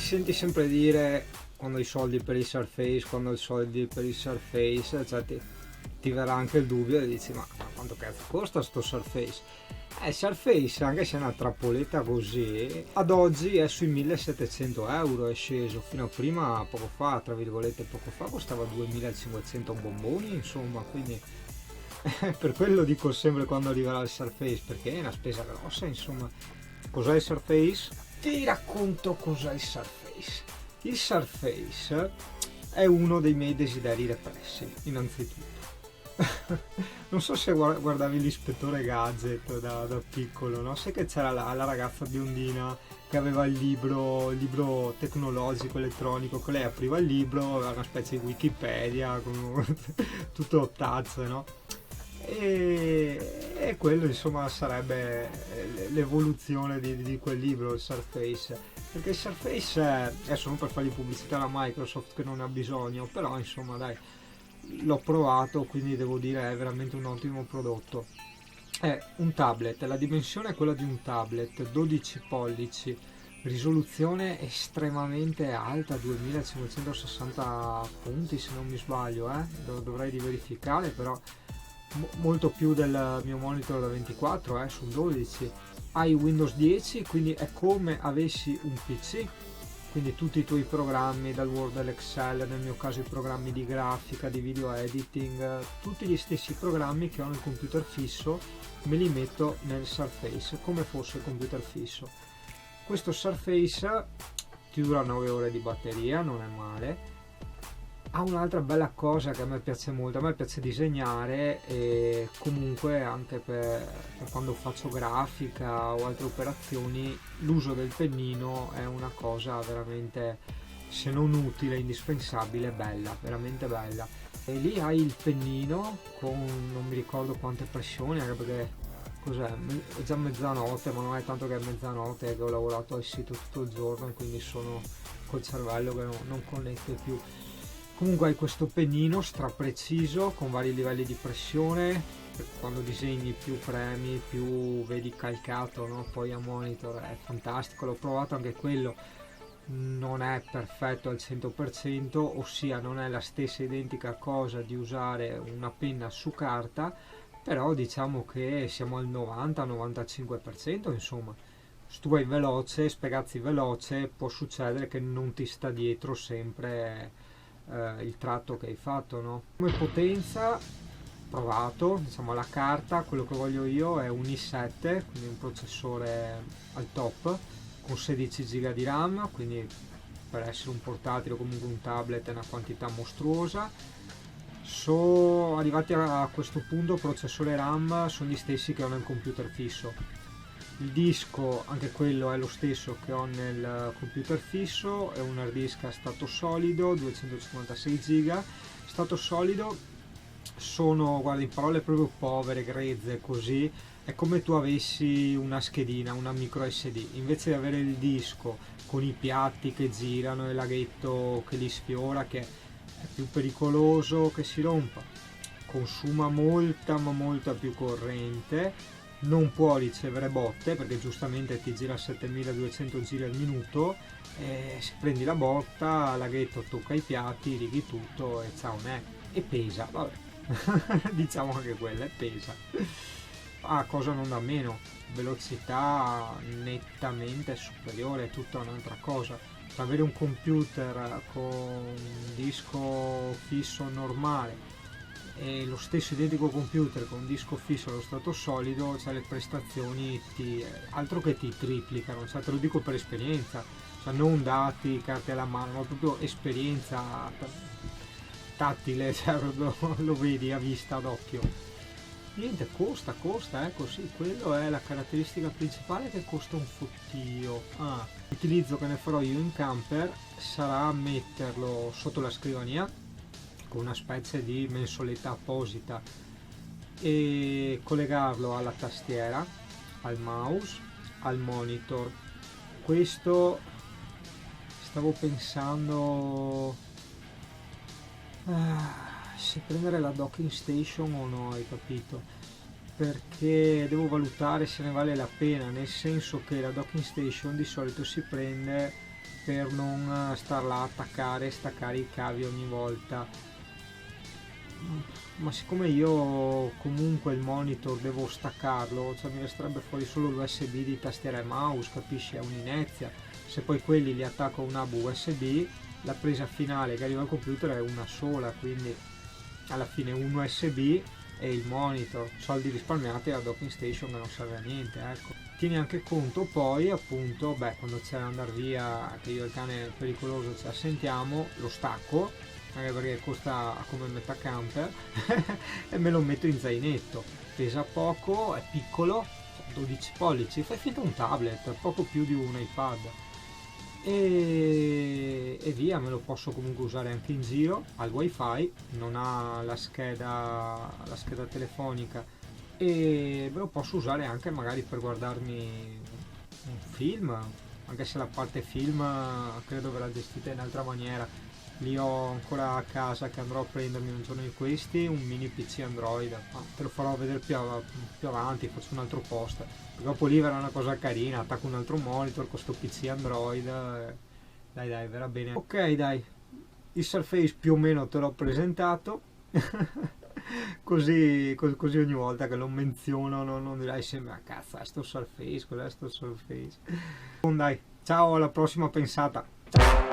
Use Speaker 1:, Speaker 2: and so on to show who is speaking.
Speaker 1: senti sempre dire quando hai soldi per il Surface, quando hai soldi per il Surface, cioè ti verrà anche il dubbio e dici ma quanto cazzo costa sto Surface? Il Surface, anche se è una trappoletta così, ad oggi è sui 1700 euro, è sceso, fino a prima, poco fa, tra virgolette poco fa, costava 2500 bomboni, insomma, quindi per quello dico sempre quando arriverà il Surface, perché è una spesa grossa, insomma. Cos'è il Surface? Ti racconto cos'è il Surface. Il Surface è uno dei miei desideri repressi, innanzitutto. Non so se guardavi l'ispettore Gadget da piccolo, no? Sai che c'era la ragazza biondina che aveva il libro tecnologico elettronico, che lei apriva il libro, aveva una specie di Wikipedia con tutto touch, no? E quello insomma sarebbe l'evoluzione di quel libro, il Surface, perché il Surface è solo per fargli pubblicità alla Microsoft che non ha bisogno, però insomma dai, l'ho provato, quindi devo dire è veramente un ottimo prodotto. È un tablet, la dimensione è quella di un tablet, 12 pollici, risoluzione estremamente alta, 2560 punti se non mi sbaglio, dovrei verificare, però molto più del mio monitor da 24 sul 12. Hai Windows 10, quindi è come avessi un PC, quindi tutti i tuoi programmi dal Word all'Excel, nel mio caso i programmi di grafica, di video editing, tutti gli stessi programmi che ho nel computer fisso me li metto nel Surface come fosse il computer fisso. Questo Surface ti dura 9 ore di batteria, non è male. Ha un'altra bella cosa che a me piace molto, a me piace disegnare e comunque anche per quando faccio grafica o altre operazioni l'uso del pennino è una cosa veramente, se non utile, indispensabile, bella, veramente bella. E lì hai il pennino con non mi ricordo quante pressioni, anche perché cos'è? È già mezzanotte, ma non è tanto che è mezzanotte, che ho lavorato al sito tutto il giorno e quindi sono col cervello che non connette più. Comunque hai questo pennino strapreciso con vari livelli di pressione, quando disegni più premi, più vedi calcato, no? Poi a monitor è fantastico, l'ho provato anche quello, non è perfetto al 100%, ossia non è la stessa identica cosa di usare una penna su carta, però diciamo che siamo al 90-95%, insomma. Se tu vai veloce, spiegazzi veloce, può succedere che non ti sta dietro sempre il tratto che hai fatto, no? Come potenza provato, diciamo alla carta, quello che voglio io è un i7, quindi un processore al top con 16 GB di RAM, quindi per essere un portatile o comunque un tablet è una quantità mostruosa. Sono arrivati a questo punto, processore RAM sono gli stessi che ho nel computer fisso. Il disco, anche quello è lo stesso che ho nel computer fisso, è un hard disk a stato solido, 256 giga. Stato solido sono, guarda, in parole proprio povere, grezze, così, è come tu avessi una schedina, una micro SD, invece di avere il disco con i piatti che girano e il laghetto che li sfiora, che è più pericoloso che si rompa, consuma molta ma molta più corrente, non può ricevere botte perché giustamente ti gira a 7200 giri al minuto e se prendi la botta laghetto tocca i piatti, righi tutto e ciao e pesa, vabbè. Diciamo anche quella pesa. Cosa non da meno, velocità nettamente superiore, è tutta un'altra cosa. Per avere un computer con un disco fisso normale e lo stesso identico computer con un disco fisso allo stato solido, cioè le prestazioni altro che ti triplicano, cioè te lo dico per esperienza, cioè non dati, carte alla mano, ma proprio esperienza tattile, cioè proprio lo vedi a vista d'occhio. Niente, costa, così, quello è la caratteristica principale, che costa un fottio. L'utilizzo che ne farò io in camper sarà metterlo sotto la scrivania con una specie di mensoletta apposita e collegarlo alla tastiera, al mouse, al monitor. Questo stavo pensando se prendere la docking station o no, hai capito? Perché devo valutare se ne vale la pena, nel senso che la docking station di solito si prende per non star là a attaccare e staccare i cavi ogni volta. Ma siccome io comunque il monitor devo staccarlo, cioè mi resterebbe fuori solo l'USB di tastiera e mouse, capisci? È un'inezia. Se poi quelli li attacco a un hub USB, la presa finale che arriva al computer è una sola, quindi alla fine un USB e il monitor, soldi risparmiati alla docking station che non serve a niente, ecco. Tieni anche conto poi appunto, quando c'è da andare via, che io e il cane pericoloso ce la sentiamo, lo stacco, anche perché costa come metà camper e me lo metto in zainetto, pesa poco, è piccolo, 12 pollici, fai finta un tablet, poco più di un iPad e via, me lo posso comunque usare anche in giro, al wifi, non ha la scheda telefonica e me lo posso usare anche magari per guardarmi un film, anche se la parte film credo verrà gestita in altra maniera. Lì ho ancora a casa, che andrò a prendermi un giorno di questi, un mini PC Android, ma te lo farò vedere più avanti, faccio un altro post, dopo lì verrà una cosa carina, attacco un altro monitor con sto PC Android, dai verrà bene. Ok dai, il Surface più o meno te l'ho presentato così ogni volta che lo menziono non dirai sempre "Ah, cazzo, è sto Surface, cos'è sto Surface". Dai, ciao, alla prossima pensata. Ciao.